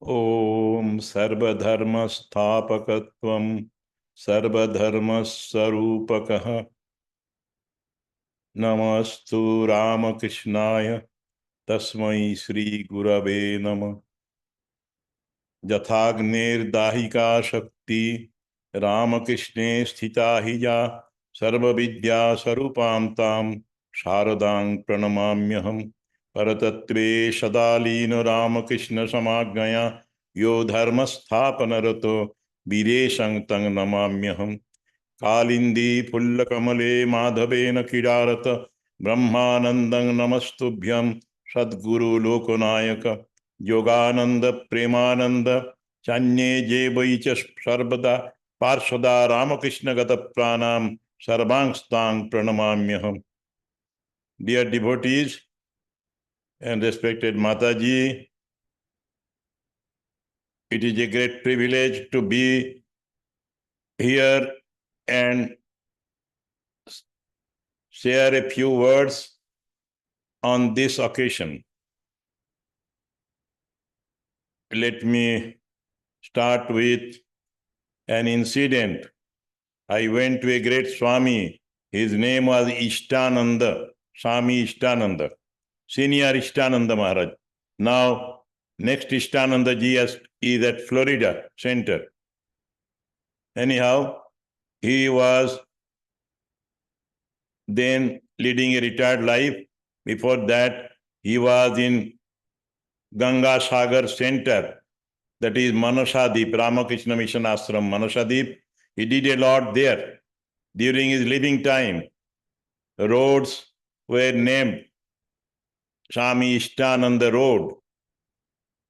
Om Sarvadharma Sthapakatvam Sarvadharma Sarupakaha Namastu Ramakrishnaya Tasmai Sri Gurave Nama Jathagner Dahika Shakti Ramakrishne Sthita Hija Sarva Vidya Sarupam Tam Sharadang Pranamamyaham Paratatve Shadalino Ramakrishna Samagaya Yo Dharma Sthapanarato Vireshang Tang Namamyaham Kalindi Pullakamale Madhavena Kidarata Brahmanandang Namastubhyam Sadguru Lokonayaka Yogananda Premananda Chanye Jevaicha Sarvada Parshada Ramakrishna Gata Pranam Sarvangstang Pranamamyaham. Dear devotees and respected Mataji, it is a great privilege to be here and share a few words on this occasion. Let me start with an incident. I went to a great Swami. His name was Ishtananda, Swami Ishtananda, Senior Ishtananda Maharaj. Now, next Ishtananda ji is at Florida Center. Anyhow, he was then leading a retired life. Before that, he was in Ganga Sagar Center, that is Manasadip, Ramakrishna Mission Ashram, Manasadip. He did a lot there. During his living time, roads were named Swami Ishtananda Road,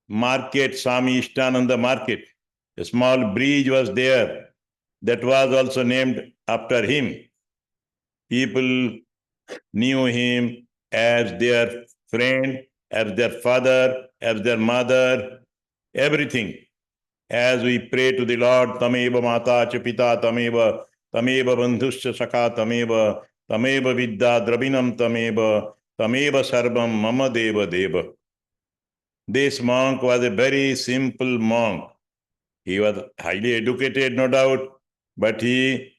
market, Swami Ishtananda Market. A small bridge was there that was also named after him. People knew him as their friend, as their father, as their mother, everything. As we pray to the Lord, Tameva Mata cha Pita Tameva, Tameva Bandhuscha Saka Tameva, Tameva Vidya Drabinam Tameva, Tameva Sarvam Mama Deva Deva. This monk was a very simple monk. He was highly educated, no doubt, but he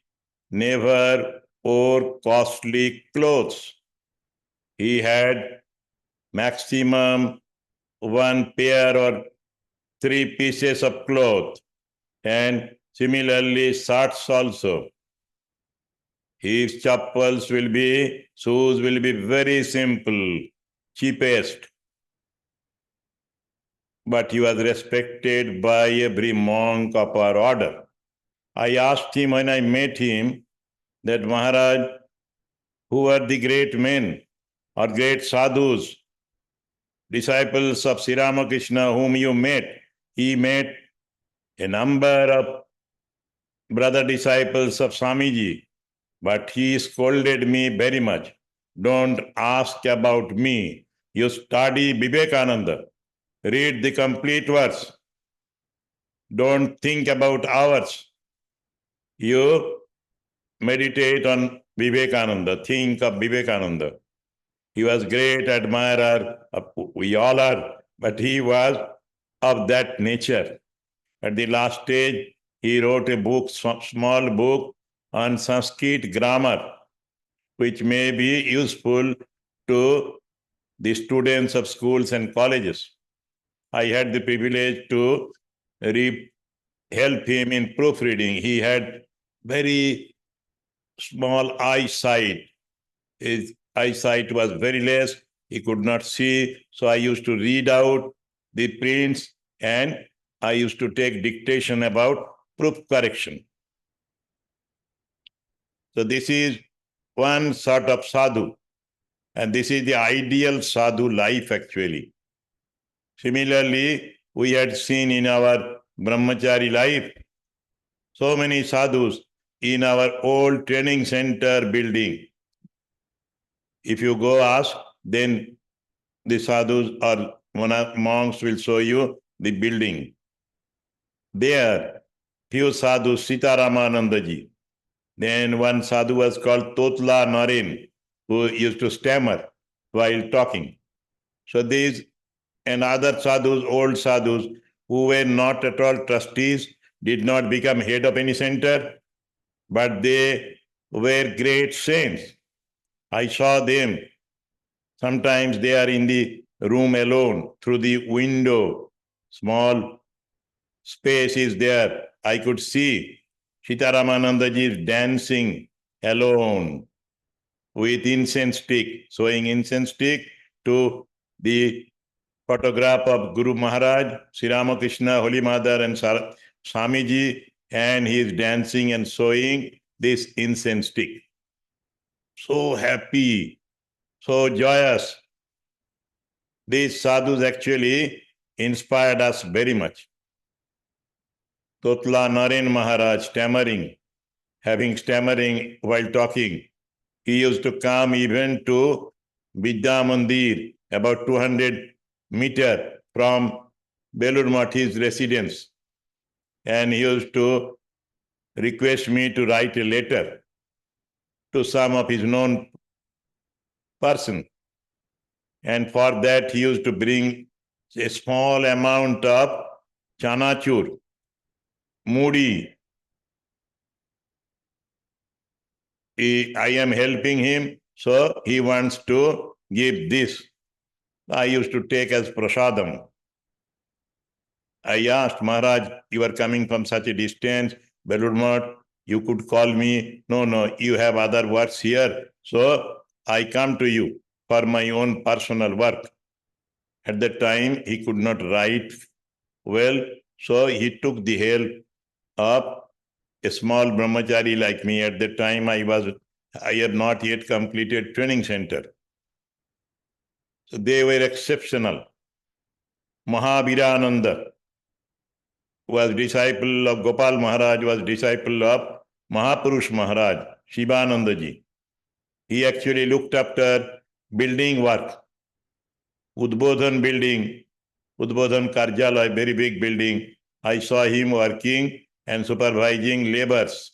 never wore costly clothes. He had maximum one pair or 3 pieces of cloth, and similarly shirts also. His shoes will be very simple, cheapest. But he was respected by every monk of our order. I asked him when I met him that, Maharaj, who are the great men or great sadhus, disciples of Sri Ramakrishna whom you met? He met a number of brother disciples of Swamiji, but he scolded me very much. Don't ask about me. You study Vivekananda. Read the complete verse. Don't think about ours. You meditate on Vivekananda. Think of Vivekananda. He was great admirer. We all are. But he was of that nature. At the last stage, he wrote a book, small book on Sanskrit grammar, which may be useful to the students of schools and colleges. I had the privilege to help him in proofreading. He had very small eyesight. His eyesight was very less. He could not see. So I used to read out the prints and I used to take dictation about proof correction. So this is one sort of sadhu. And this is the ideal sadhu life actually. Similarly, we had seen in our brahmachari life so many sadhus in our old training center building. If you go ask, then the sadhus or monks will show you the building. There, few sadhus, Sitaramanandaji. Then one sadhu was called Totla Naren, who used to stammer while talking. So these and other sadhus, old sadhus, who were not at all trustees, did not become head of any center, but they were great saints. I saw them. Sometimes they are in the room alone, through the window. Small space is there. I could see Sitaramanandaji dancing alone with incense stick, showing incense stick to the photograph of Guru Maharaj, Sri Ramakrishna, Holy Mother, and Swamiji, and he is dancing and showing this incense stick. So happy, so joyous. These sadhus actually inspired us very much. Totla Naren Maharaj having stammering while talking. He used to come even to Vidya Mandir, about 200 meters from Belur Math, his residence. And he used to request me to write a letter to some of his known person. And for that, he used to bring a small amount of chanachur, moody. I am helping him, so he wants to give this. I used to take as prasadam. I asked Maharaj, you are coming from such a distance, Belur Math, you could call me. No, you have other works here. So I come to you for my own personal work. At that time, he could not write well, so he took the help of a small brahmachari like me. At that time, I had not yet completed training center. So they were exceptional. Mahavirananda was disciple of Gopal Maharaj, was disciple of Mahapurush Maharaj, Shivanandaji. He actually looked after building work, Udbodhan building, Udbodhan Karjalaya, very big building. I saw him working and supervising labors.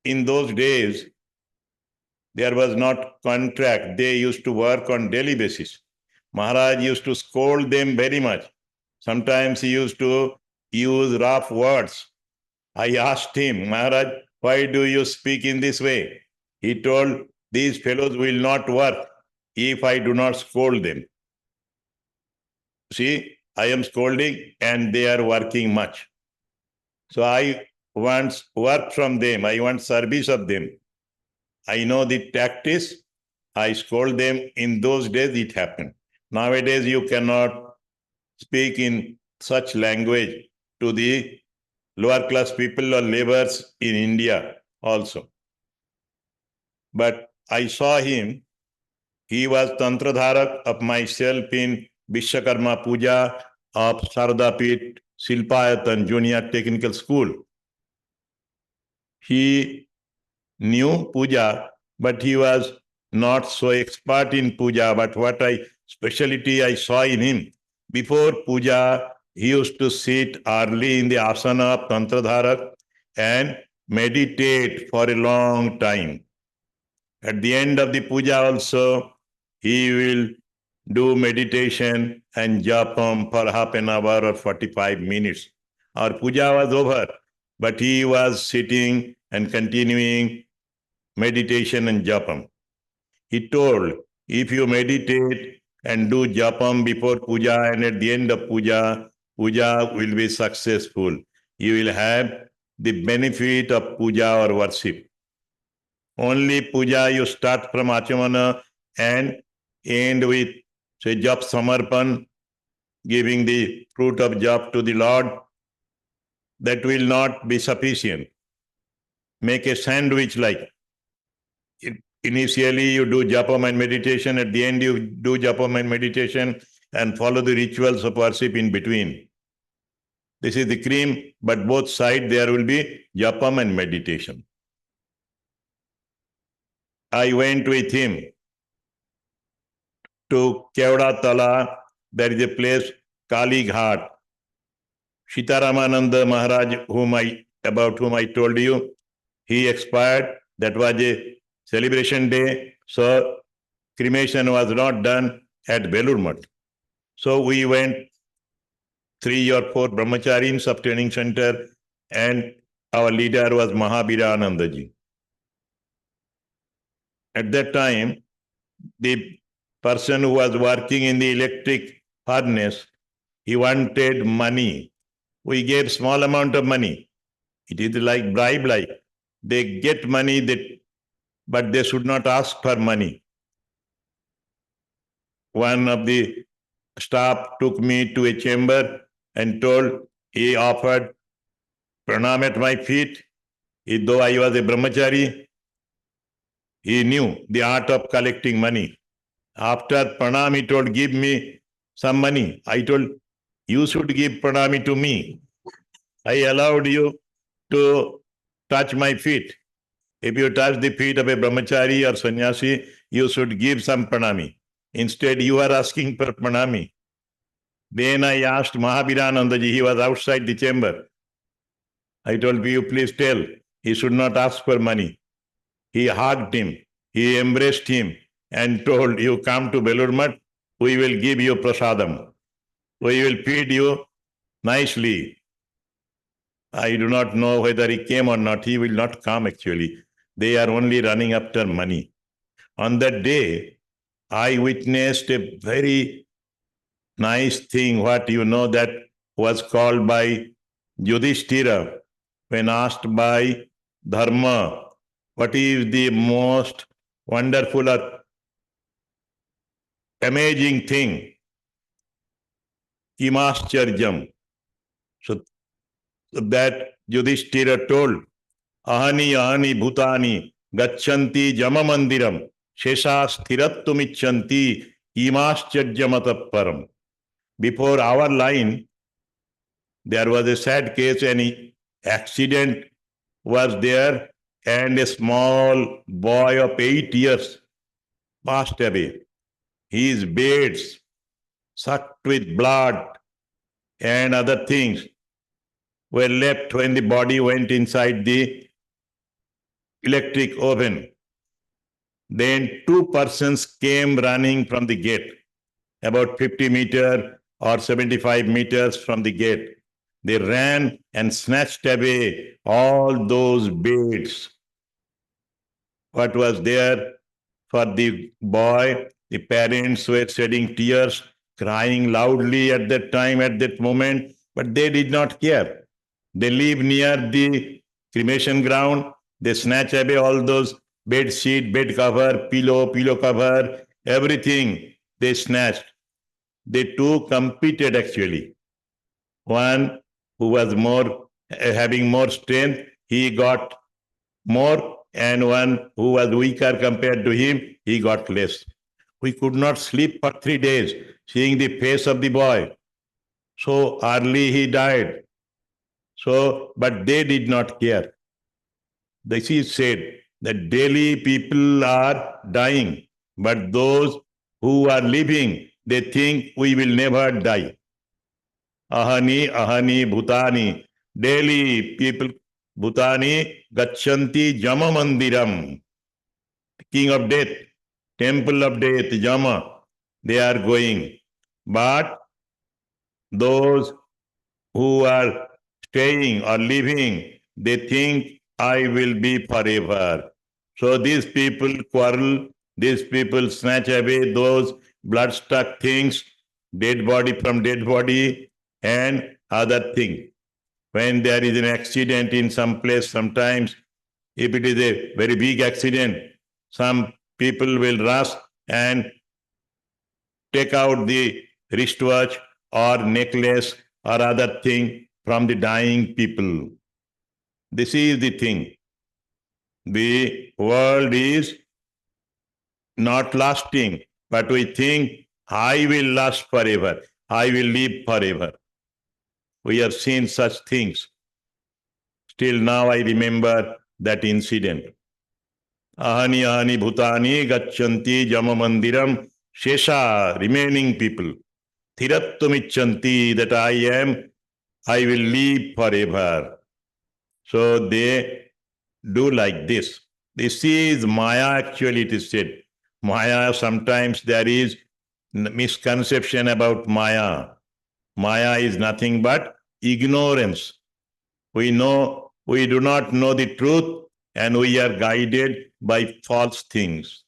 In those days, there was not contract. They used to work on daily basis. Maharaj used to scold them very much. Sometimes he used to use rough words. I asked him, Maharaj, why do you speak in this way? He told, these fellows will not work if I do not scold them. See, I am scolding and they are working much. So I want work from them. I want service of them. I know the tactics. I scold them. In those days, it happened. Nowadays, you cannot speak in such language to the lower class people or laborers in India also. But I saw him. He was Tantradharak of myself in Vishwakarma Puja of Sardapit Silpayatan Junior Technical School. He knew puja, but he was not so expert in puja. But what speciality I saw in him, before puja, he used to sit early in the asana of Tantradharak and meditate for a long time. At the end of the puja also, he will do meditation and japam for half an hour or 45 minutes. Our puja was over, but he was sitting and continuing meditation and japam. He told, if you meditate and do japam before puja and at the end of puja, puja will be successful. You will have the benefit of puja or worship. Only puja you start from achamana and end with, say, jap samarpan, giving the fruit of jap to the Lord. That will not be sufficient. Make a sandwich like. Initially, you do japam and meditation. At the end, you do japam and meditation and follow the rituals of worship in between. This is the cream, but both sides there will be japam and meditation. I went with him to Kevda Tala. There is a place, Kali Ghat. Sitaramananda Maharaj, about whom I told you, he expired. That was a celebration day. So cremation was not done at Belur Math. So we went 3 or 4 brahmacharis of training center, and our leader was Divyananda. At that time, the person who was working in the electric furnace, he wanted money. We gave small amount of money. It is like bribe, like they get money, but they should not ask for money. One of the staff took me to a chamber and he offered pranam at my feet. Though I was a brahmachari, he knew the art of collecting money. After pranam, he told, give me some money. I told, you should give pranami to me. I allowed you to touch my feet. If you touch the feet of a brahmachari or sannyasi, you should give some pranami. Instead, you are asking for pranami. Then I asked Divyanandaji, he was outside the chamber. I told you, please tell, he should not ask for money. He hugged him, he embraced him and told, you come to Belur Math, we will give you prasadam. We will feed you nicely. I do not know whether he came or not. He will not come actually. They are only running after money. On that day, I witnessed a very nice thing, what you know, that was called by Yudhishthira when asked by Dharma, what is the most wonderful or amazing thing? Kimascharjam. So that Yudhishthira told, ahani bhutani gacchanti jamamandiram shesha sthirattumichanti imascharjamata param. Before our line, there was a sad case, an accident was there, and a small boy of 8 years passed away. His beads, sucked with blood and other things, were left when the body went inside the electric oven. Then 2 persons came running from the gate, about 50 meters or 75 meters from the gate. They ran and snatched away all those beads. What was there for the boy? The parents were shedding tears, crying loudly at that time, at that moment, but they did not care. They live near the cremation ground. They snatch away all those bed sheet, bed cover, pillow cover, everything they snatched. They two competed actually. One who was having more strength, he got more, and one who was weaker compared to him, he got less. We could not sleep for 3 days, seeing the face of the boy. So early he died. So, but they did not care. This is said that daily people are dying, but those who are living, they think we will never die. Ahani bhutani. Daily people, bhutani gacchanti jama mandiram. King of death, temple of death, jama, they are going. But those who are staying or living, they think I will be forever. So these people quarrel, these people snatch away those blood-stuck things, dead body from dead body, and other thing. When there is an accident in some place, sometimes if it is a very big accident, some people will rush and take out the wristwatch or necklace or other thing from the dying people. This is the thing. The world is not lasting, but we think, I will last forever, I will live forever. We have seen such things. Still now I remember that incident. Ahani bhutani gacchanti jama mandiram shesha, remaining people. Thirattumichanti, that I will live forever. So they do like this. This is Maya, actually it is said. Maya, sometimes there is misconception about Maya. Maya is nothing but ignorance. We do not know the truth, and we are guided by false things.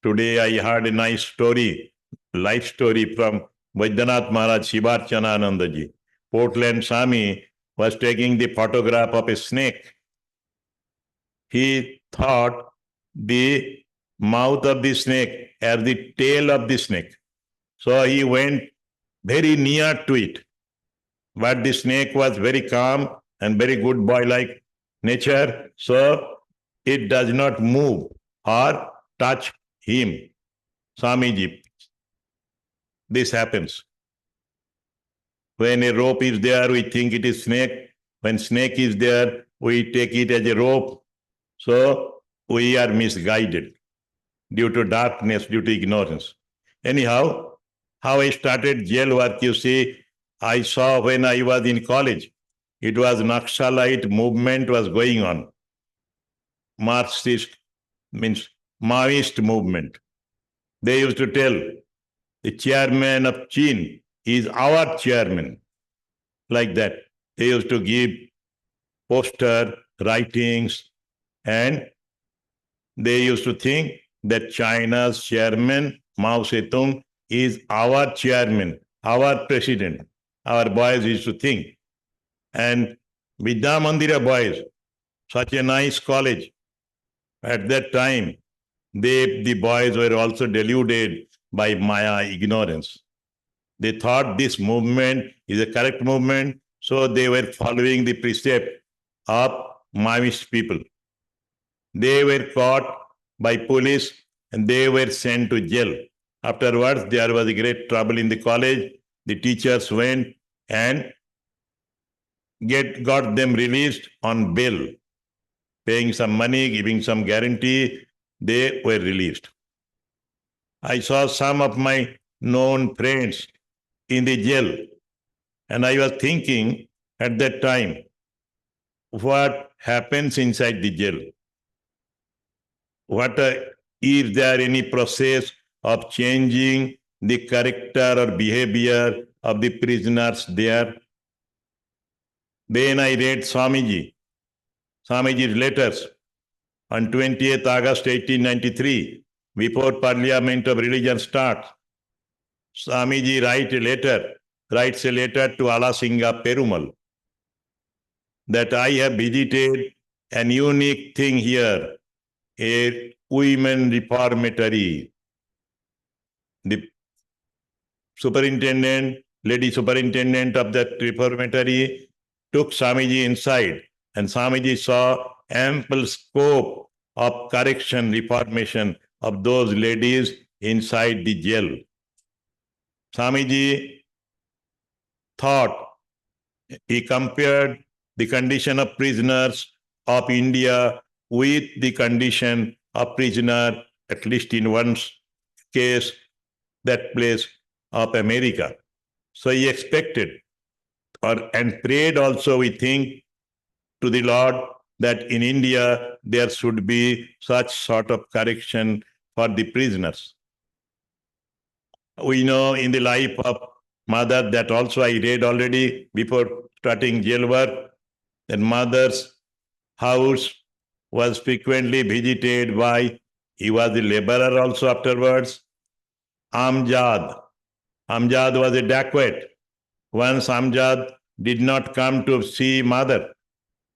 Today I heard a nice story, life story from Vaidyanath Maharaj Shivarchanananda ji. Portland Swami was taking the photograph of a snake. He thought the mouth of the snake or the tail of the snake. So he went very near to it. But the snake was very calm and very good boy like nature. So it does not move or touch him. Swamiji, this happens. When a rope is there, we think it is snake. When snake is there, we take it as a rope. So we are misguided due to darkness, due to ignorance. Anyhow, how I started jail work, you see, I saw when I was in college, it was Naxalite movement was going on. Marxist means Maoist movement. They used to tell the chairman of Chin is our chairman. Like that. They used to give poster, writings, and they used to think that China's chairman, Mao Zedong, is our chairman, our president. Our boys used to think. And Vidya Mandira boys, such a nice college. At that time, the boys were also deluded by Maya ignorance. They thought this movement is a correct movement, so they were following the precept of Maoist people. They were caught by police and they were sent to jail. Afterwards, there was a great trouble in the college. The teachers went and got them released on bail, paying some money, giving some guarantee. They were released. I saw some of my known friends in the jail, and I was thinking at that time, what happens inside the jail? Is there any process of changing the character or behavior of the prisoners there? Then I read Swamiji's letters on 20th August 1893, before Parliament of Religion starts. Swamiji writes a letter to Alasinga Perumal that I have visited an unique thing here, a women reformatory. The lady superintendent of that reformatory took Swamiji inside, and Swamiji saw ample scope of correction, reformation of those ladies inside the jail. Swamiji thought, he compared the condition of prisoners of India with the condition of prisoner, at least in one case, that place of America. So he expected and prayed also, we think, to the Lord that in India there should be such sort of correction for the prisoners. We know in the life of Mother, that also I read already before starting jail work, that Mother's house was frequently visited by, he was a laborer also afterwards, Amjad. Amjad was a dacoit. Once Amjad did not come to see Mother.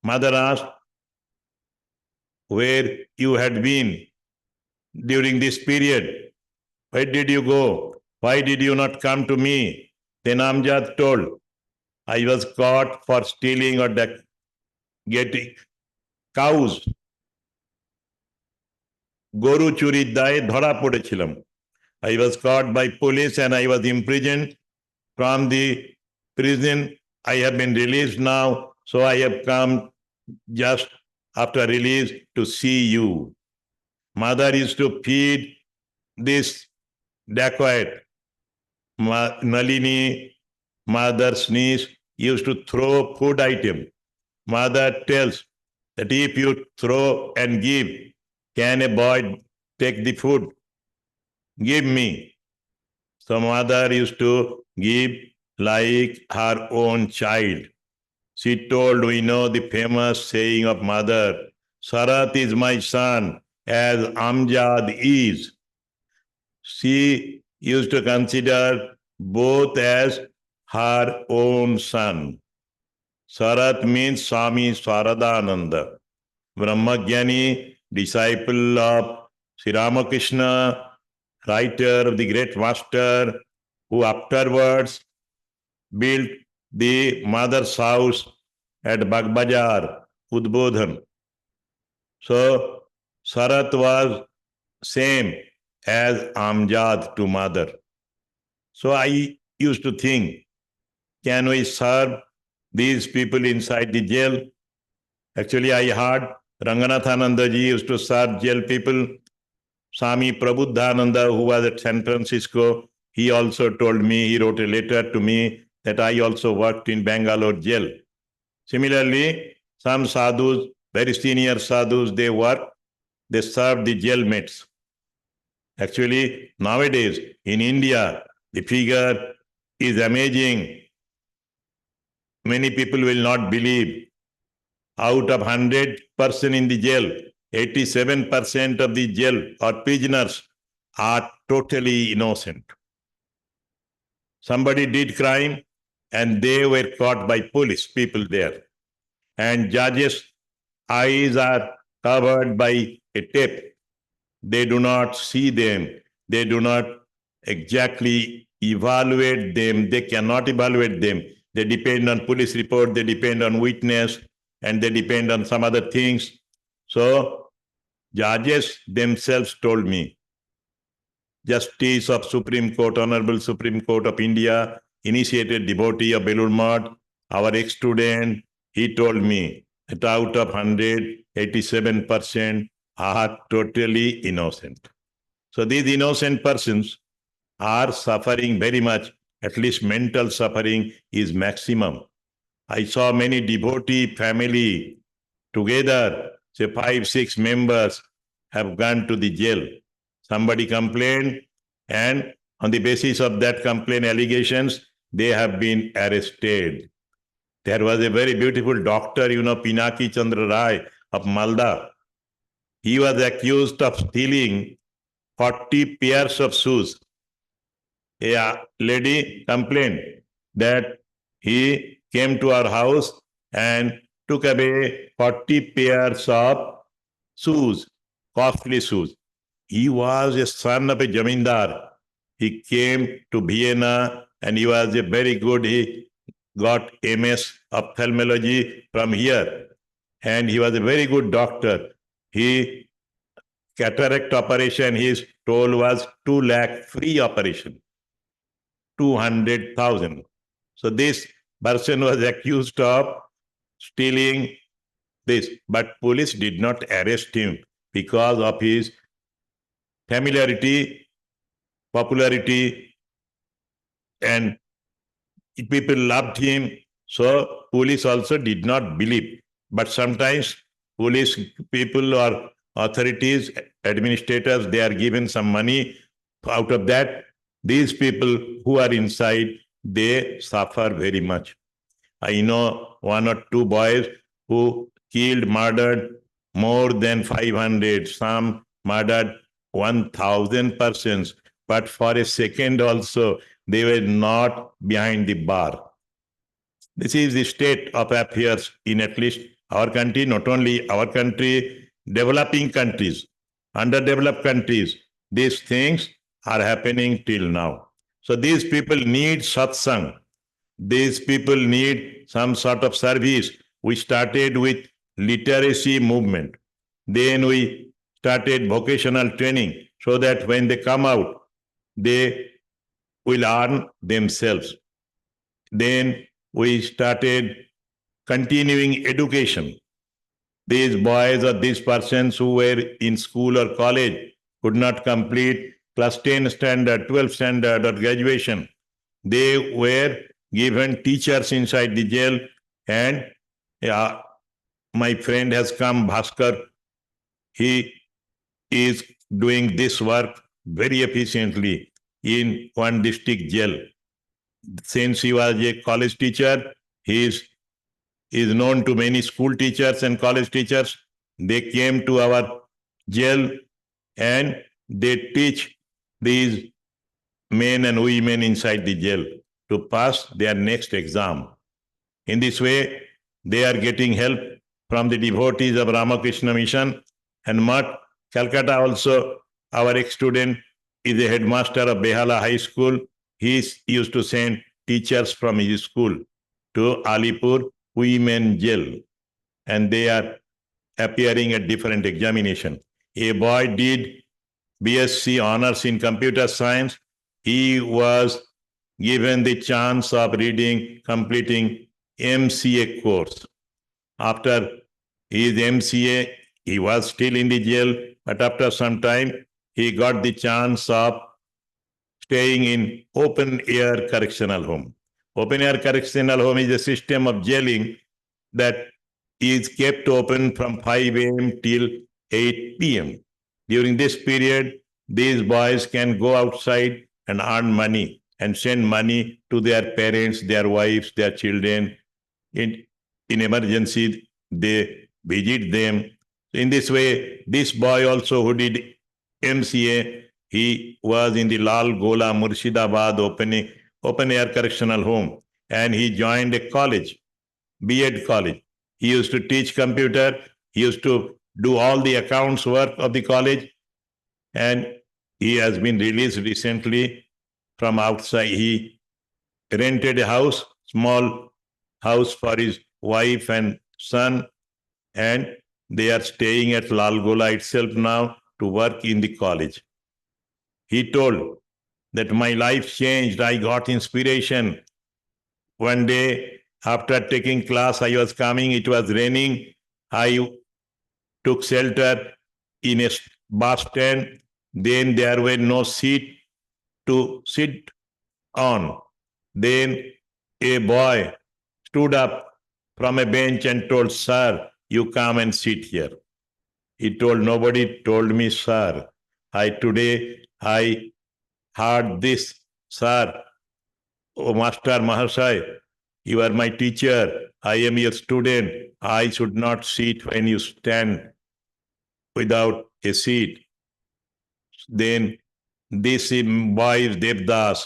Mother asked, where you had been during this period? Where did you go? Why did you not come to me? Then Amjad told, I was caught for stealing or getting cows. গরু চুরির দায়ে ধরা পড়েছিলাম. I was caught by police and I was imprisoned. From the prison, I have been released now, so I have come just after release to see you. Mother used to feed this dacoit. Nalini, mother's niece, used to throw food item. Mother tells that if you throw and give, can a boy take the food? Give me. So mother used to give like her own child. She told, we know the famous saying of mother, Sarat is my son, as Amjad is. She used to consider both as her own son. Sarat means Swami Swaradananda, Brahmagyani, disciple of Sri Ramakrishna, writer of the great master, who afterwards built the mother's house at Bagbazar, Udbodhan. So Sarat was same as Amjad to mother. So I used to think, can we serve these people inside the jail? Actually, I heard Ranganathanandaji used to serve jail people. Swami Prabhuddhananda, who was at San Francisco, he also told me, he wrote a letter to me that I also worked in Bangalore jail. Similarly, some sadhus, very senior sadhus, they serve the jailmates. Actually, nowadays in India, the figure is amazing. Many people will not believe. Out of 100% in the jail, 87% of the jail or prisoners are totally innocent. Somebody did crime and they were caught by police people there. And judges' eyes are covered by a tape. They do not see them. They do not exactly evaluate them. They cannot evaluate them. They depend on police report. They depend on witness, and they depend on some other things. So judges themselves told me, Justice of Supreme Court, Honorable Supreme Court of India, initiated devotee of Belur Math, our ex-student, he told me that out of 100, 87% are totally innocent. So these innocent persons are suffering very much, at least mental suffering is maximum. I saw many devotee family together, say 5, 6 members have gone to the jail. Somebody complained, and on the basis of that complaint allegations, they have been arrested. There was a very beautiful doctor, Pinaki Chandra Rai of Malda. He was accused of stealing 40 pairs of shoes. A lady complained that he came to our house and took away 40 pairs of shoes, costly shoes. He was a son of a jamindar. He came to Vienna and he was a very good, he got MS ophthalmology from here. And he was a very good doctor. He cataract operation, his toll was 2 lakh free operation, 200,000. So this person was accused of stealing this, but police did not arrest him because of his familiarity, popularity, and people loved him. So police also did not believe. But sometimes police people or authorities, administrators, they are given some money. Out of that, these people who are inside, they suffer very much. I know 1 or 2 boys who killed, murdered more than 500. Some murdered 1,000 persons. But for a second also, they were not behind the bar. This is the state of affairs in at least our country, not only our country, developing countries, underdeveloped countries. These things are happening till now. So these people need satsang. These people need some sort of service. We started with literacy movement. Then we started vocational training so that when they come out, they will earn themselves. Then we started continuing education. These boys or these persons who were in school or college could not complete class 10 standard, 12 standard or graduation. They were given teachers inside the jail, and my friend has come, Bhaskar. He is doing this work very efficiently. in one district jail. Since he was a college teacher, he is known to many school teachers and college teachers. They came to our jail and they teach these men and women inside the jail to pass their next exam. In this way, they are getting help from the devotees of Ramakrishna Mission and Mutt. Calcutta also, our ex-student is a headmaster of Behala High School. He used to send teachers from his school to Alipur women jail, and they are appearing at different examination. A boy did BSc honors in computer science. He was given the chance of completing MCA course. After his MCA, he was still in the jail, but after some time, he got the chance of staying in open air correctional home. Open air correctional home is a system of jailing that is kept open from 5 a.m. till 8 p.m. During this period, these boys can go outside and earn money and send money to their parents, their wives, their children. In emergency, they visit them. In this way, this boy also who did MCA, he was in the Lal Gola Murshidabad open air correctional home, and he joined a college, B.Ed college. He used to teach computer. He used to do all the accounts work of the college, and he has been released recently from outside. He rented a house, small house for his wife and son, and they are staying at Lal Gola itself now to work in the college. He told that my life changed. I got inspiration. One day, after taking class, I was coming, it was raining. I took shelter in a bus stand. Then there were no seat to sit on. Then a boy stood up from a bench and told, "Sir, you come and sit here." He told, "Nobody told me, sir. Today I heard this, sir. Oh, Master Mahasai, you are my teacher. I am your student. I should not sit when you stand without a seat." Then this boy is Devdas.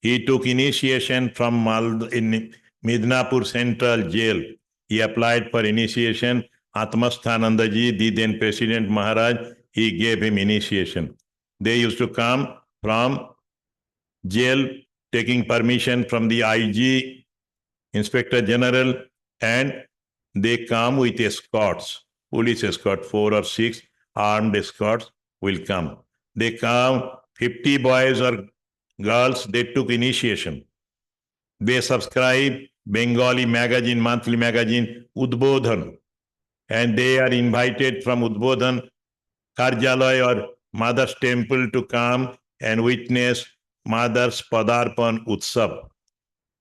He took initiation from in Midnapur Central Jail. He applied for initiation. Atmasthanandaji, the then President Maharaj, he gave him initiation. They used to come from jail, taking permission from the IG, Inspector General, and they come with escorts, police escort, 4 or 6 armed escorts will come. They come, 50 boys or girls, they took initiation. They subscribe Bengali magazine, monthly magazine, Udbodhan, and they are invited from Udbodhan, Karjalay or Mother's Temple to come and witness Mother's Padarpan Utsav,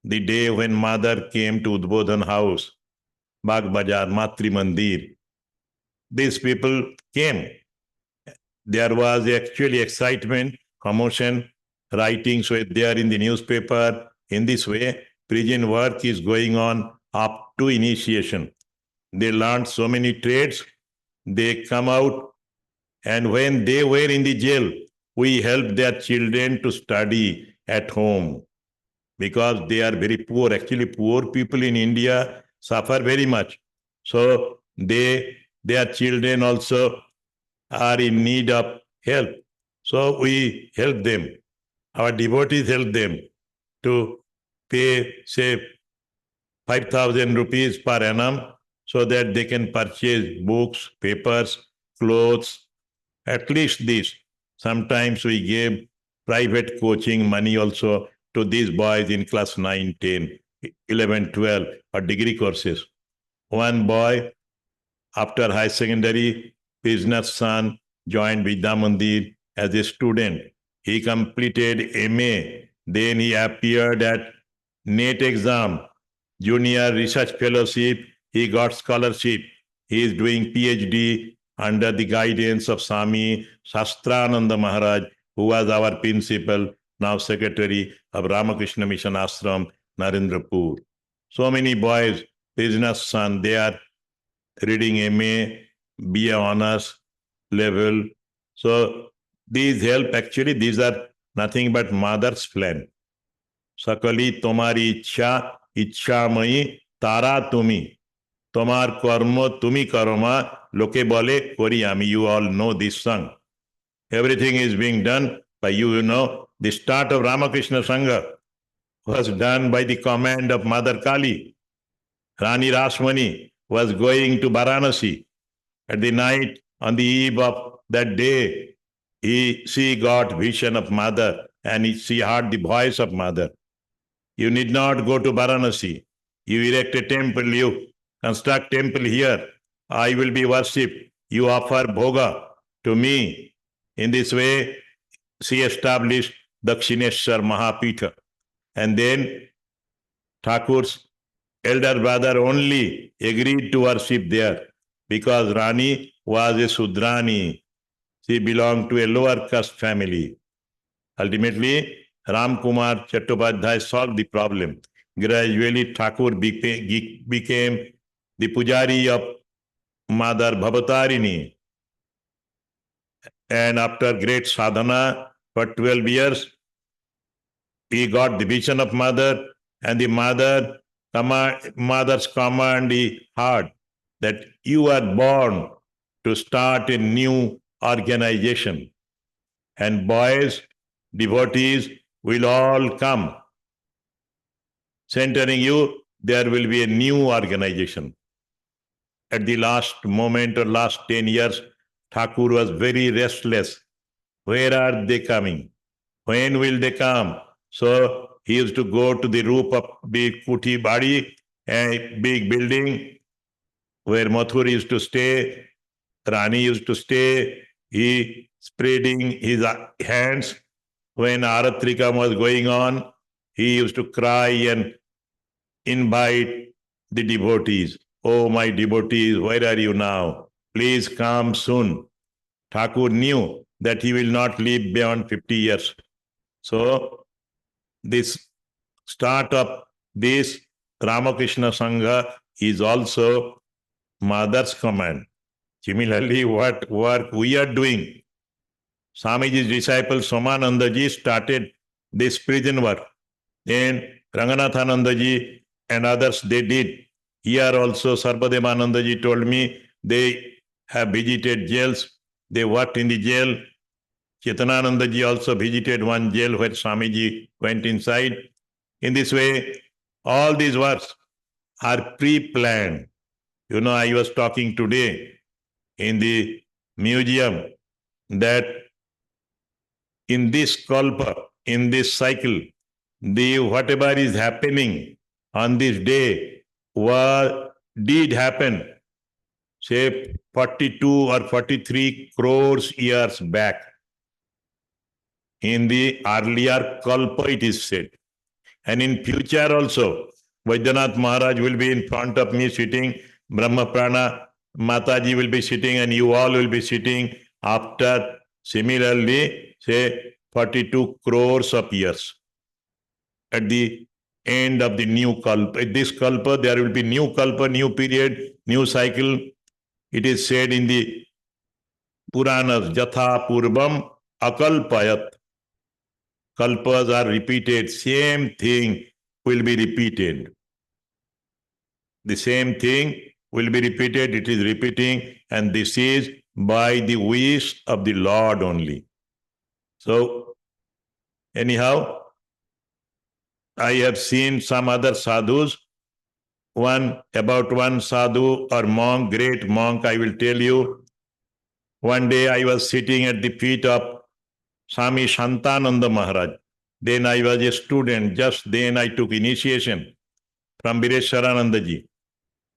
the day when Mother came to Udbodhan house, Bagh Bazaar, Matri Mandir. These people came. There was actually excitement, commotion, writings were there in the newspaper. In this way, prison work is going on up to initiation. They learned so many trades. They come out, and when they were in the jail, we helped their children to study at home because they are very poor. Actually, poor people in India suffer very much. So their children also are in need of help. So we help them. Our devotees help them to pay, say, 5,000 rupees per annum so that they can purchase books, papers, clothes, at least this. Sometimes we give private coaching money also to these boys in class 9, 10, 11, 12, or degree courses. One boy, after high secondary, business son, joined Vidya Mandir as a student. He completed MA. Then he appeared at NET exam, junior research fellowship. He got scholarship. He is doing PhD under the guidance of Swami Shastrananda Maharaj, who was our principal now secretary of Ramakrishna Mission Ashram, Narendrapur. So many boys, business son, they are reading MA, BA honors level. So these help, actually, these are nothing but mother's plan. Sakali tomari ichha, ichhamai tara tumi. Tomar karma tumi karma, loke bole kori ami. You all know this song. Everything is being done by you, you know. The start of Ramakrishna Sangha was done by the command of Mother Kali. Rani Rasmani was going to Varanasi. At the night, on the eve of that day, she got vision of Mother and she heard the voice of Mother. You need not go to Varanasi. You erect a temple, you construct temple here. I will be worshipped. You offer bhoga to me. In this way, she established Dakshineshwar Mahapitha. And then Thakur's elder brother only agreed to worship there because Rani was a Sudrani. She belonged to a lower caste family. Ultimately, Ram Kumar Chattopadhyay solved the problem. Gradually, Thakur became the pujari of Mother Bhavatarini. And after great sadhana for 12 years, he got the vision of Mother, and the mother's command he heard that you are born to start a new organization. And boys, devotees will all come. Centering you, there will be a new organization. At the last moment or last 10 years, Thakur was very restless. Where are they coming? When will they come? So he used to go to the roof of big Kuti Badi, a big building where Mathur used to stay, Rani used to stay. He spreading his hands. When Aratrikam was going on, he used to cry and invite the devotees. Oh, my devotees, where are you now? Please come soon. Thakur knew that he will not live beyond 50 years. So this start of this Ramakrishna Sangha is also Mother's command. Similarly, what work we are doing, Swamiji's disciple Somanandaji started this prison work. Then Ranganathanandaji and others, they did. Here also Sarvadevanandaji told me they have visited jails. They worked in the jail. Chetananandaji also visited one jail where Swamiji went inside. In this way, all these works are pre-planned. You know, I was talking today in the museum that in this kalpa, in this cycle, the whatever is happening on this day did happen, say 42 or 43 crores years back. In the earlier kalpa, it is said. And in future also, Vaidyanath Maharaj will be in front of me sitting, Brahma Prana Mataji will be sitting, and you all will be sitting after similarly, say 42 crores of years. At the end of the new kalpa, at this kalpa, there will be new kalpa, new period, new cycle. It is said in the Puranas, Jatha Purvam Akalpayat. Kalpas are repeated, same thing will be repeated. The same thing will be repeated, it is repeating, and this is by the wish of the Lord only. So, anyhow, I have seen some other sadhus. About one sadhu or monk, great monk, I will tell you. One day I was sitting at the feet of Swami Shantananda Maharaj. Then I was a student. Just then I took initiation from Bireshwaranandaji.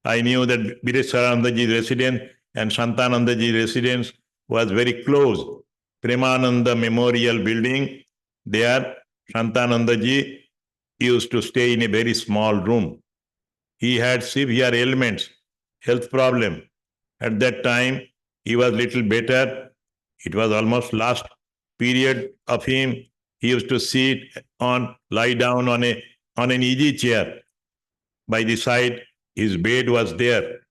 I knew that Bireshwaranandaji's residence and Shantanandaji's residence was very close. Premananda Memorial Building, there Shantanandaji used to stay in a very small room. He had severe ailments, health problem. At that time, he was little better. It was almost last period of him. he used to lie down on an easy chair. By the side, his bed was there.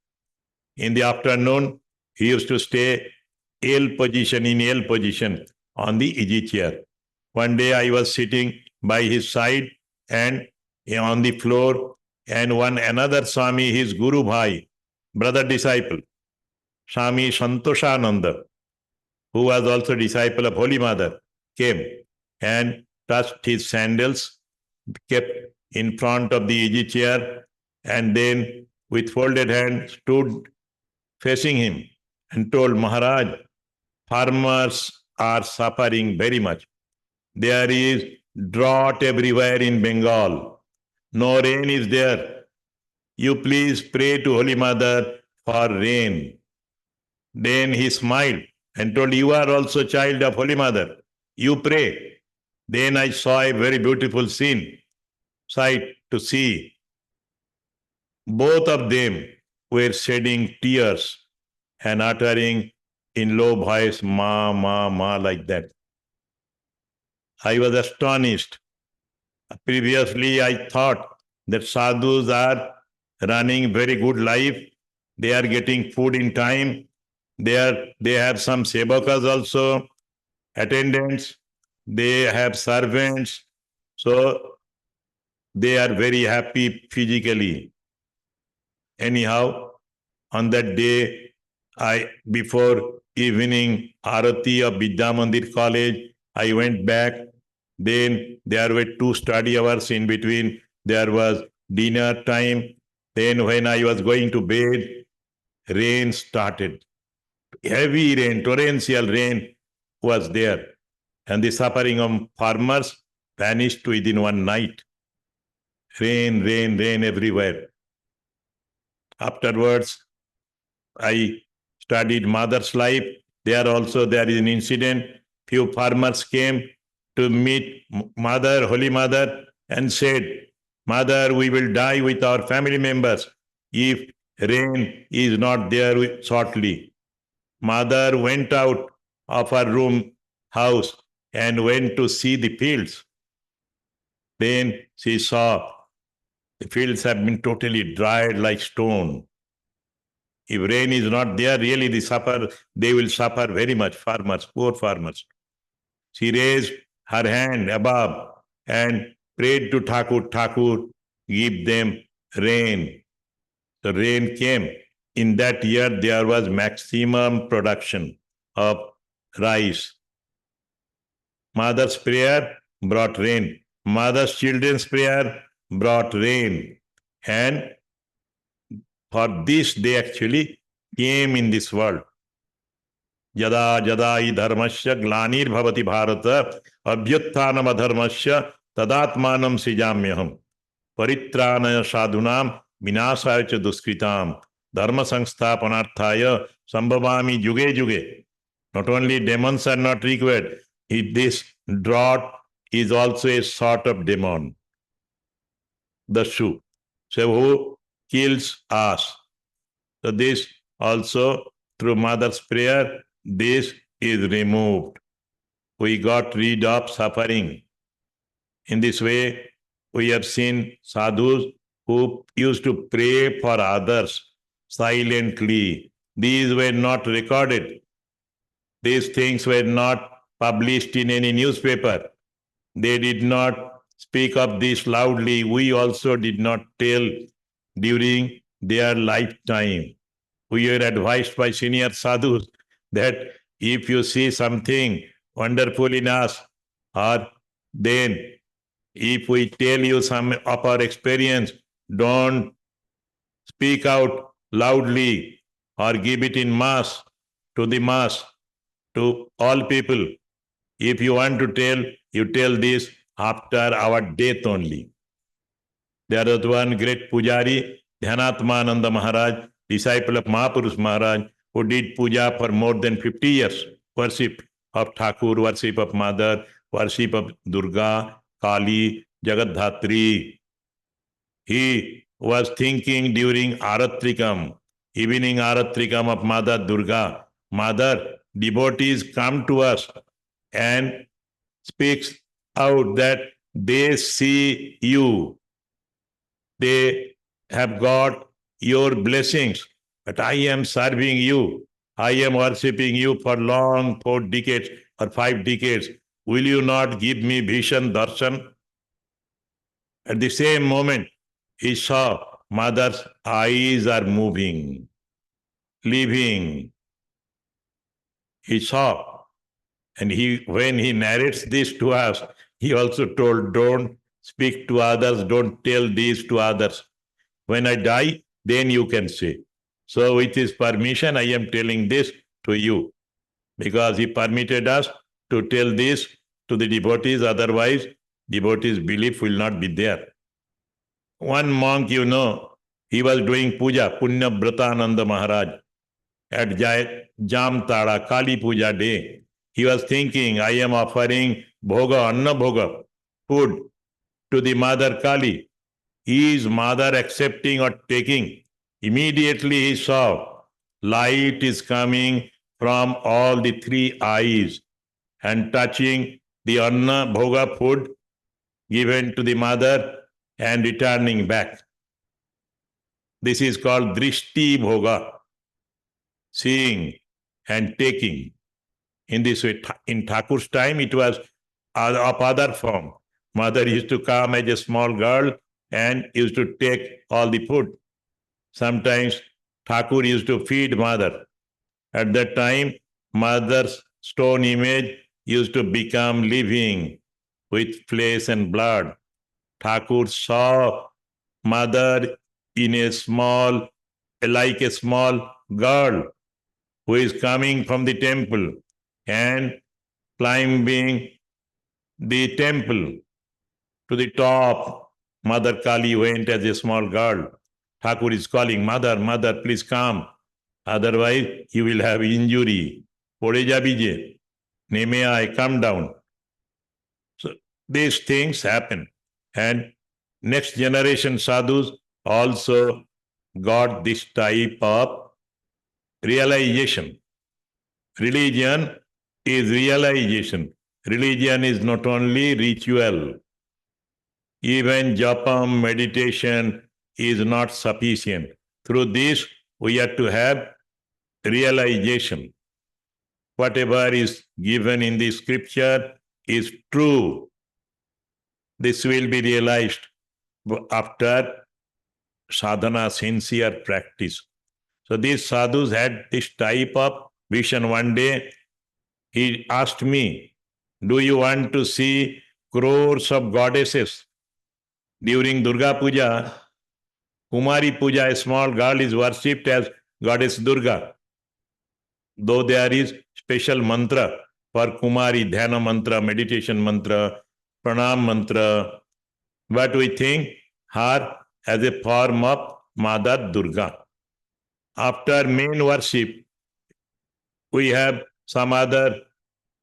In the afternoon, he used to stay in L position on the easy chair. One day I was sitting by his side and on the floor, and another Swami, his Guru Bhai, brother disciple, Swami Santoshananda, who was also disciple of Holy Mother, came and touched his sandals, kept in front of the easy chair, and then with folded hands stood facing him and told, Maharaj, farmers are suffering very much. There is drought everywhere in Bengal. No rain is there. You please pray to Holy Mother for rain. Then he smiled and told, you are also child of Holy Mother. You pray. Then I saw a very beautiful sight to see. Both of them were shedding tears and uttering in low voice, ma, ma, ma, like that. I was astonished. Previously, I thought that sadhus are running very good life. They are getting food in time. They have some sevakas also, attendants. They have servants. So they are very happy physically. Anyhow, on that day, before evening Arati of Vidya Mandir College, I went back. Then there were 2 study hours in between. There was dinner time. Then when I was going to bed, rain started. Heavy rain, torrential rain was there. And the suffering of farmers vanished within one night. Rain, rain, rain everywhere. Afterwards, I studied mother's life. There is an incident. Few farmers came to meet Mother, Holy Mother, and said, Mother, we will die with our family members if rain is not there shortly. Mother went out of her house and went to see the fields. Then she saw the fields have been totally dried like stone. If rain is not there, really they will suffer very much, farmers, poor farmers. She raised her hand above and prayed to Thakur, give them rain. The rain came. In that year, there was maximum production of rice. Mother's prayer brought rain. Mother's children's prayer brought rain. And for this, they actually came in this world. Yada yada hi dharmasya glanir bhavati bharata abhyutthanam adharmasya tadatmanam sijamyaham paritranaya sadhunam vinasaya cha duskritam dharma sansthapanarthaya sambhavami juge juge. Not only demons are not required, this drought is also a sort of demon. The shoe. So who kills us? So this also, through Mother's prayer, this is removed. We got rid of suffering. In this way, we have seen sadhus who used to pray for others silently. These were not recorded. These things were not published in any newspaper. They did not speak of this loudly. We also did not tell during their lifetime. We were advised by senior sadhus that if you see something wonderful in us, or then if we tell you some of our experience, don't speak out loudly or give it in mass, to all people. If you want to tell, you tell this after our death only. There was one great Pujari, Dhyanatmananda Maharaj, disciple of Mahapurush Maharaj, who did puja for more than 50 years, worship of Thakur, worship of Mother, worship of Durga, Kali, Jagadhatri. He was thinking during Aratrikam, evening Aratrikam of Mother Durga, Mother, devotees come to us and speaks out that they see you. They have got your blessings, but I am serving you. I am worshipping you for long 4 decades or 5 decades. Will you not give me vision, darshan? At the same moment, he saw mother's eyes are moving, leaving. He saw. And when he narrates this to us, he also told, don't speak to others, don't tell this to others. When I die, then you can say. So with his permission, I am telling this to you, because he permitted us to tell this to the devotees, otherwise devotees' belief will not be there. One monk, he was doing puja, Punya Bratananda Maharaj, at Jamtara, Kali Puja day. He was thinking, I am offering bhoga, anna bhoga, food to the Mother Kali. Is Mother accepting or taking? Immediately he saw light is coming from all the 3 eyes and touching the anna bhoga food given to the mother and returning back. This is called drishti bhoga, seeing and taking. In this way, in Thakur's time, it was of other form. Mother used to come as a small girl and used to take all the food. Sometimes Thakur used to feed mother. At that time, mother's stone image used to become living with flesh and blood. Thakur saw mother in like a small girl who is coming from the temple and climbing the temple to the top. Mother Kali went as a small girl. Thakur is calling, Mother, Mother, please come. Otherwise, you will have injury. Pore jabi je. Neme aaye, come down. So these things happen. And next generation sadhus also got this type of realization. Religion is realization. Religion is not only ritual. Even japam, meditation is not sufficient. Through this, we have to have realization. Whatever is given in the scripture is true. This will be realized after sadhana, sincere practice. So these sadhus had this type of vision. One day, he asked me, do you want to see crores of goddesses? During Durga Puja, Kumari Puja, a small girl is worshipped as Goddess Durga. Though there is special mantra for Kumari, Dhyana mantra, meditation mantra, Pranam mantra, but we think her as a form of Mother Durga. After main worship, we have some other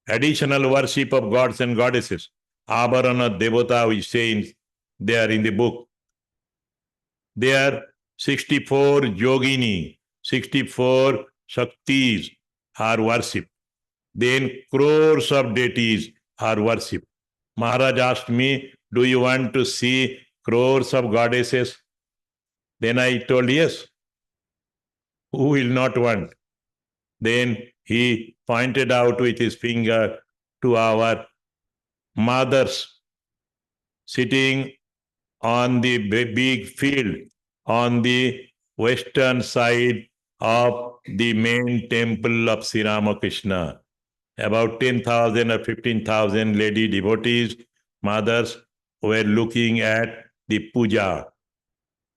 additional worship of gods and goddesses. Abarana Devata, we say there in the book. There are 64 yogini, 64 shaktis are worshipped. Then crores of deities are worshipped. Maharaj asked me, do you want to see crores of goddesses? Then I told yes. Who will not want? Then he pointed out with his finger to our mothers sitting on the big field on the western side of the main temple of Sri Ramakrishna. About 10,000 or 15,000 lady devotees, mothers, were looking at the puja.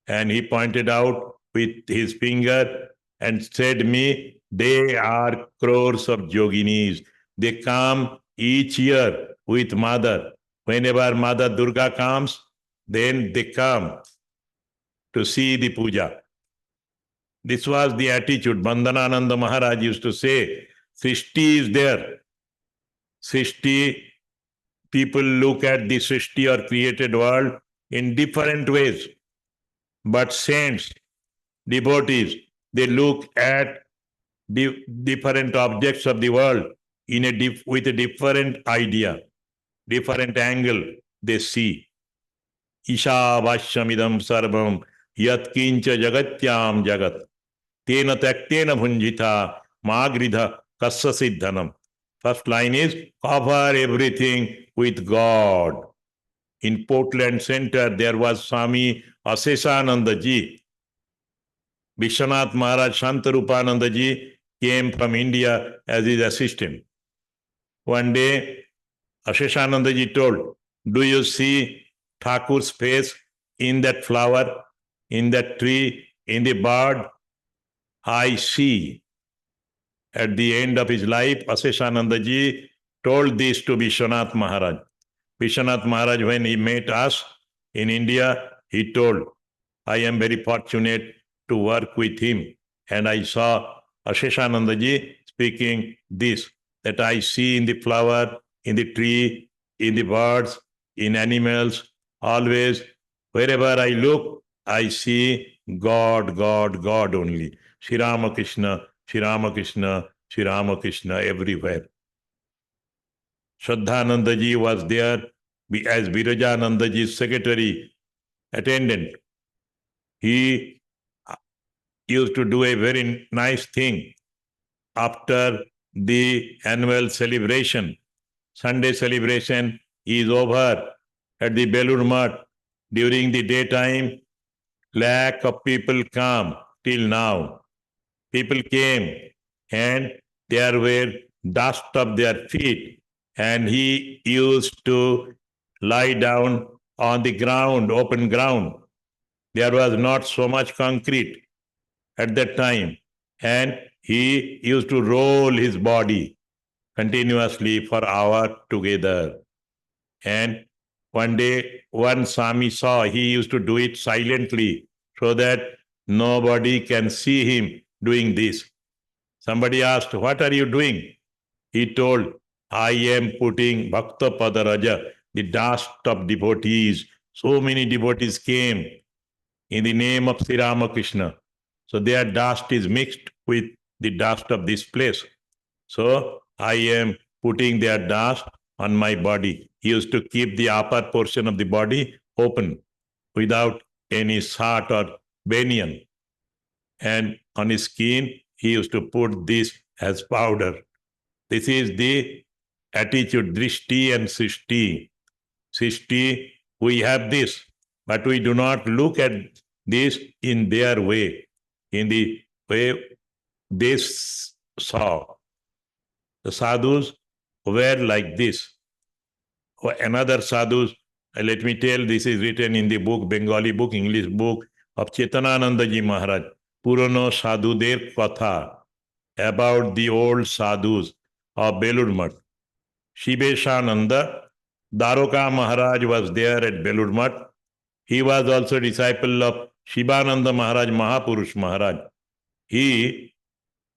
And he pointed out with his finger and said me, they are crores of yoginis. They come each year with mother. Whenever Mother Durga comes, then they come to see the puja. This was the attitude. Bandhanananda Maharaj used to say, Srishti is there. Srishti, people look at the Srishti or created world in different ways. But saints, devotees, they look at the different objects of the world with a different idea. different angle they see. Ishavashamidam sarvam yat kincha jagatyam jagat tena taktena bhunjita magridha kassa siddhanam. First line is cover everything with God. In Portland Center, there was Swami Aseshananda ji. Vishwanath Maharaj Shantarupananda ji came from India as his assistant. One day, Aseshananda ji told, "Do you see Thakur's face in that flower, in that tree, in the bird?" "I see." At the end of his life, Aseshananda ji told this to Vishwanath Maharaj. Vishwanath Maharaj, when he met us in India, he told, "I am very fortunate to work with him." And I saw Asheshananda ji speaking this, that I see in the flower, in the tree, in the birds, in animals, always, wherever I look, I see God, God, God only. Sri Ramakrishna, Sri Ramakrishna, Sri Ramakrishna everywhere. Shraddhananda ji was there as Virajananda ji's secretary, attendant. He used to do a very nice thing after the annual celebration. Sunday celebration is over at the Belur Math. During the daytime, lakh of people come till now. People came and there were dust of their feet, and he used to lie down on the ground, open ground. There was not so much concrete at that time, and he used to roll his body continuously for hours together. And one day, one Swami saw he used to do it silently so that nobody can see him doing this. Somebody asked, "What are you doing?" He told, "I am putting Bhakta Padaraja, the dust of devotees. So many devotees came in the name of Sri Ramakrishna. So their dust is mixed with the dust of this place. So I am putting their dust on my body." He used to keep the upper portion of the body open without any sart or banyan. And on his skin, he used to put this as powder. This is the attitude, drishti and sishti. Sishti, we have this, but we do not look at this in their way, in the way they saw. The sadhus were like this. Another sadhus, let me tell, this is written in the book, Bengali book, English book of Chetanananda Ji Maharaj, Purano Sadhudev Katha, about the old sadhus of Belur Math. Shiveshananda, Daroka Maharaj was there at Belur Math. He was also disciple of Shivananda Maharaj, Mahapurush Maharaj. He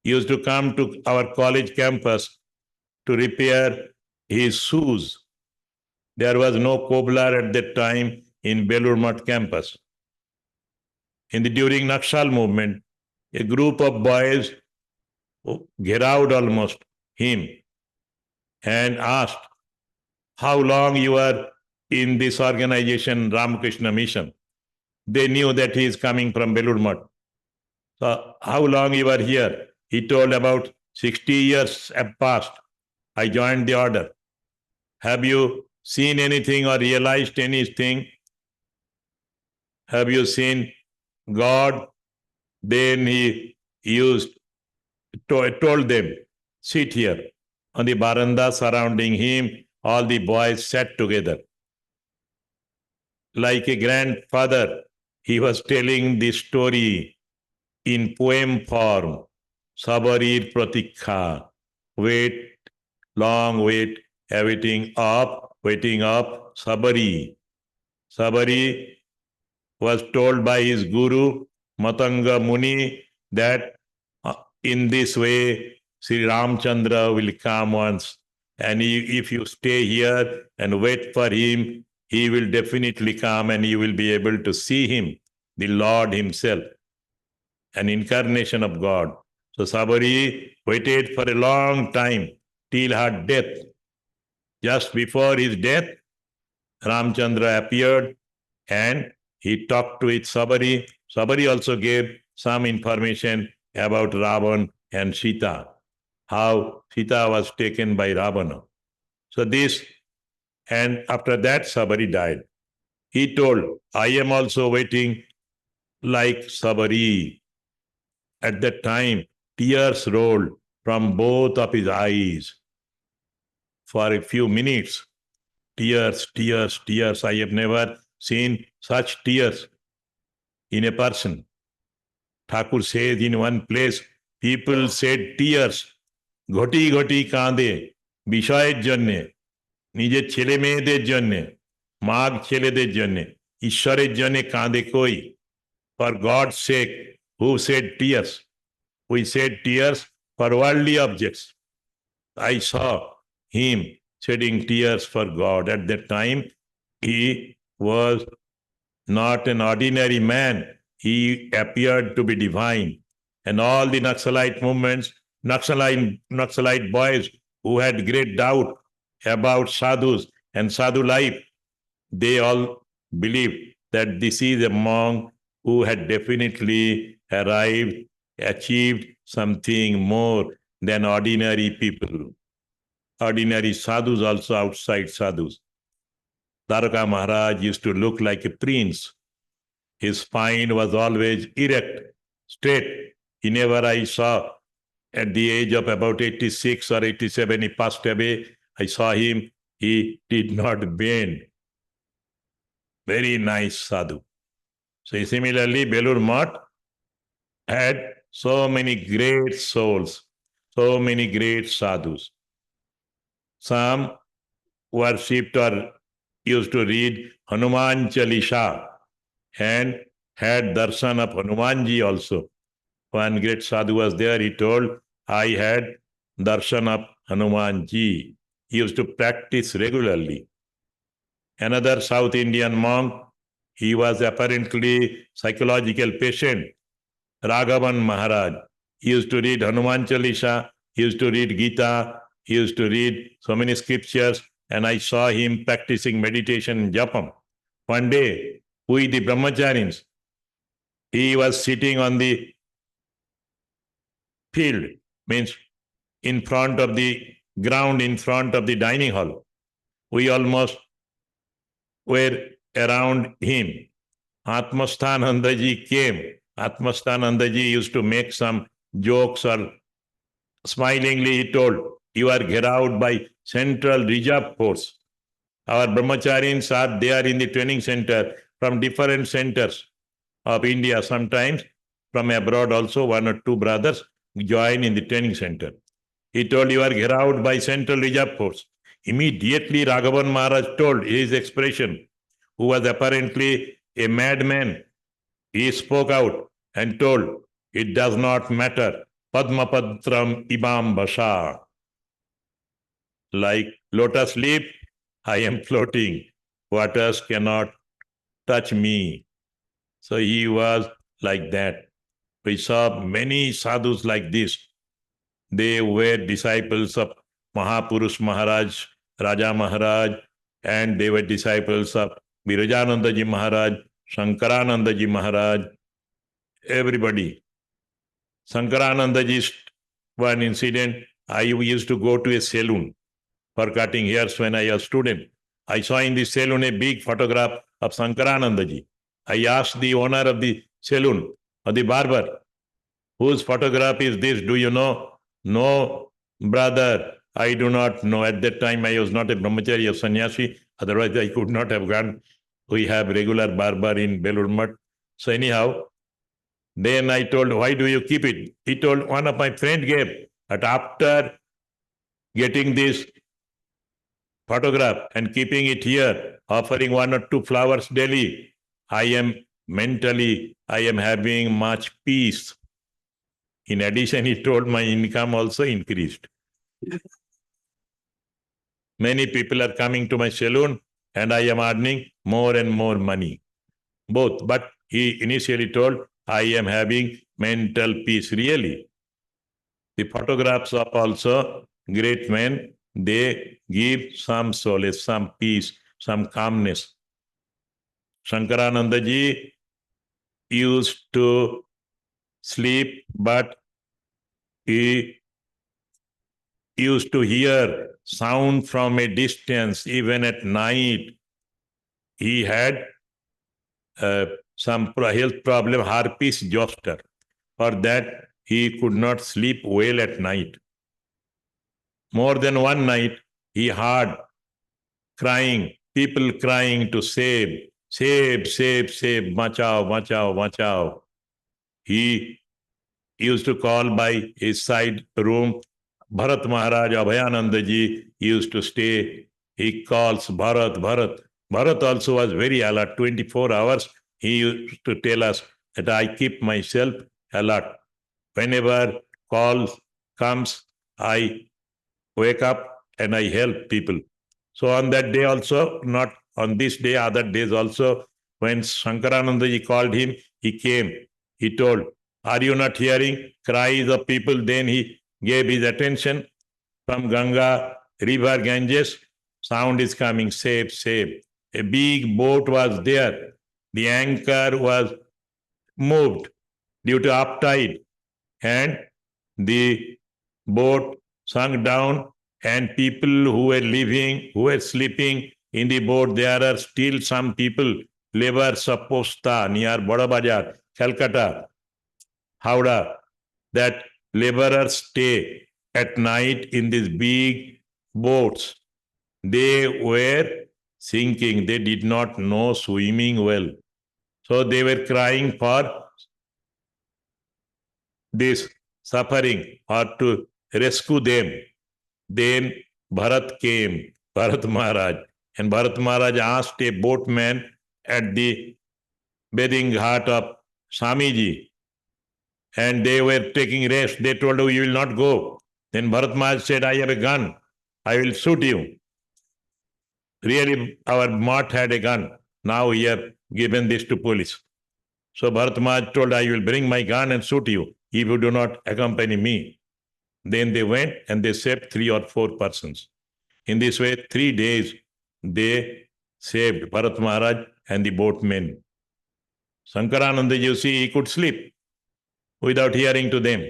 used to come to our college campus to repair his shoes. There was no cobbler at that time in Belur Math campus. During Nakshal movement, a group of boys gerawed almost him and asked, "How long you are in this organization, Ramakrishna Mission?" They knew that he is coming from Belur Math. "So how long you are here?" He told, "About 60 years have passed. I joined the order." "Have you seen anything or realized anything? Have you seen God?" Then he told them, "Sit here." On the baranda surrounding him, all the boys sat together. Like a grandfather, he was telling the story in poem form. Sabarir pratikha, wait, long wait, waiting up, Sabari. Sabari was told by his guru, Matanga Muni, that in this way, Sri Ramchandra will come once. And if you stay here and wait for him, he will definitely come and you will be able to see him, the Lord himself, an incarnation of God. So Sabari waited for a long time till her death. Just before his death, Ramchandra appeared and he talked with Sabari. Sabari also gave some information about Ravan and Sita, how Sita was taken by Ravana. So this, and after that Sabari died. He told, I am also waiting like Sabari. At that time, tears rolled from both of his eyes for a few minutes. Tears, tears, tears. I have never seen such tears in a person. Thakur says in one place, people said tears, ঘটি ঘটি কাঁদে বিষয়ের জন্যে, নিজের ছেলে মেয়েদের জন্যে, মাগ ছেলেদের জন্যে, ঈশ্বরের জন্যে কাঁদে কই? For God's sake, who said tears? We said tears for worldly objects. I saw him shedding tears for God. At that time, he was not an ordinary man. He appeared to be divine. And all the Naxalite movements, Naxalite boys who had great doubt about sadhus and sadhu life, they all believed that this is a monk who had definitely arrived, achieved something more than ordinary people. Ordinary sadhus also outside sadhus. Dwarka Maharaj used to look like a prince. His spine was always erect, straight. Whenever I saw, at the age of about 86 or 87, he passed away, I saw him, he did not bend. Very nice sadhu. So similarly, Belur Math had so many great souls, so many great sadhus. Some worshipped or used to read Hanuman Chalisa and had darshan of Hanumanji also. One great sadhu was there, he told, I had darshan of Hanumanji. He used to practice regularly. Another South Indian monk, he was apparently psychological patient, Raghavan Maharaj. He used to read Hanuman Chalisa, he used to read Gita, he used to read so many scriptures, and I saw him practicing meditation in Japam. One day, with the brahmacharis, he was sitting on the field, means in front of the ground, in front of the dining hall. We almost were around him. Atmasthanandaji came. Atmasthanandaji used to make some jokes, or smilingly he told, you are out by Central Reserve Force. Our brahmacharis are there in the training center from different centers of India. Sometimes from abroad also, one or two brothers join in the training center. He told, you are out by Central Reserve Force. Immediately Raghavan Maharaj told his expression, who was apparently a madman. He spoke out and told, it does not matter. Padmapatram ibam basha. Like lotus leaf, I am floating. Waters cannot touch me. So he was like that. We saw many sadhus like this. They were disciples of Mahapurush Maharaj, Raja Maharaj, and they were disciples of Virajanandaji Maharaj, Shankaranandaji Maharaj, everybody. Shankaranandaji's one incident, I used to go to a saloon for cutting hairs when I was a student. I saw in the saloon a big photograph of Shankaranandaji. I asked the owner of the saloon, or the barber, whose photograph is this? Do you know? No, brother, I do not know. At that time, I was not a brahmachari or sannyasi. Otherwise, I could not have gone. We have regular barber in Belur Math. So anyhow, then I told, why do you keep it? He told, one of my friend gave. But after getting this photograph and keeping it here, offering one or two flowers daily, I am mentally, I am having much peace. In addition, he told my income also increased. Many people are coming to my saloon and I am earning more and more money. Both. But he initially told, I am having mental peace. Really. The photographs of also great men, they give some solace, some peace, some calmness. Shankarananda ji used to sleep, but he used to hear sound from a distance. Even at night, he had some health problem, herpes zoster. For that, he could not sleep well at night. More than one night, he heard crying, people crying to save, save, save, save, bachao, bachao, bachao. He used to call by his side room, Bharat Maharaj, Abhayananda ji used to stay. He calls Bharat, Bharat. Bharat also was very alert, 24 hours. He used to tell us that I keep myself alert. Whenever call comes, I wake up and I help people. So on that day also, not on this day, other days also, when Shankarananda ji called him, he came. He told, are you not hearing cries of people? Then he gave his attention from Ganga, river Ganges. Sound is coming, save, save. A big boat was there. The anchor was moved due to uptide, and the boat sunk down, and people who were living, who were sleeping in the boat, there are still some people, laborers of Posta near Badabazar, Calcutta, Howrah, that laborers stay at night in these big boats. They were sinking. They did not know swimming well. So they were crying for this suffering or to rescue them. Then Bharat came, Bharat Maharaj, and Bharat Maharaj asked a boatman at the bathing ghat of Swamiji, and they were taking rest. They told him, you will not go. Then Bharat Maharaj said, I have a gun. I will shoot you. Really, our Math had a gun. Now he have given this to police. So Bharat Maharaj told, I will bring my gun and shoot you if you do not accompany me. Then they went and they saved 3 or 4 persons. In this way, 3 days they saved Bharat Maharaj and the boatmen. Shankarananda, you see, he could sleep without hearing to them.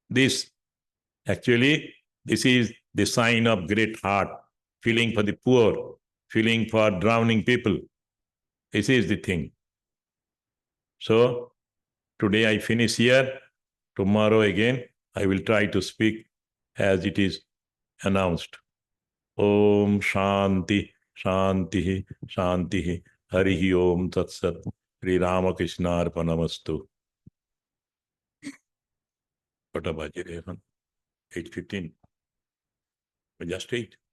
This is the sign of great heart, feeling for the poor, feeling for drowning people. This is the thing. So today I finish here. Tomorrow again I will try to speak as it is announced. Om Shanti, Shanti, Shanti. Hari Om Tat Sat. Sri Ramakrishna Arpanamastu. What about 8:15? Just 8.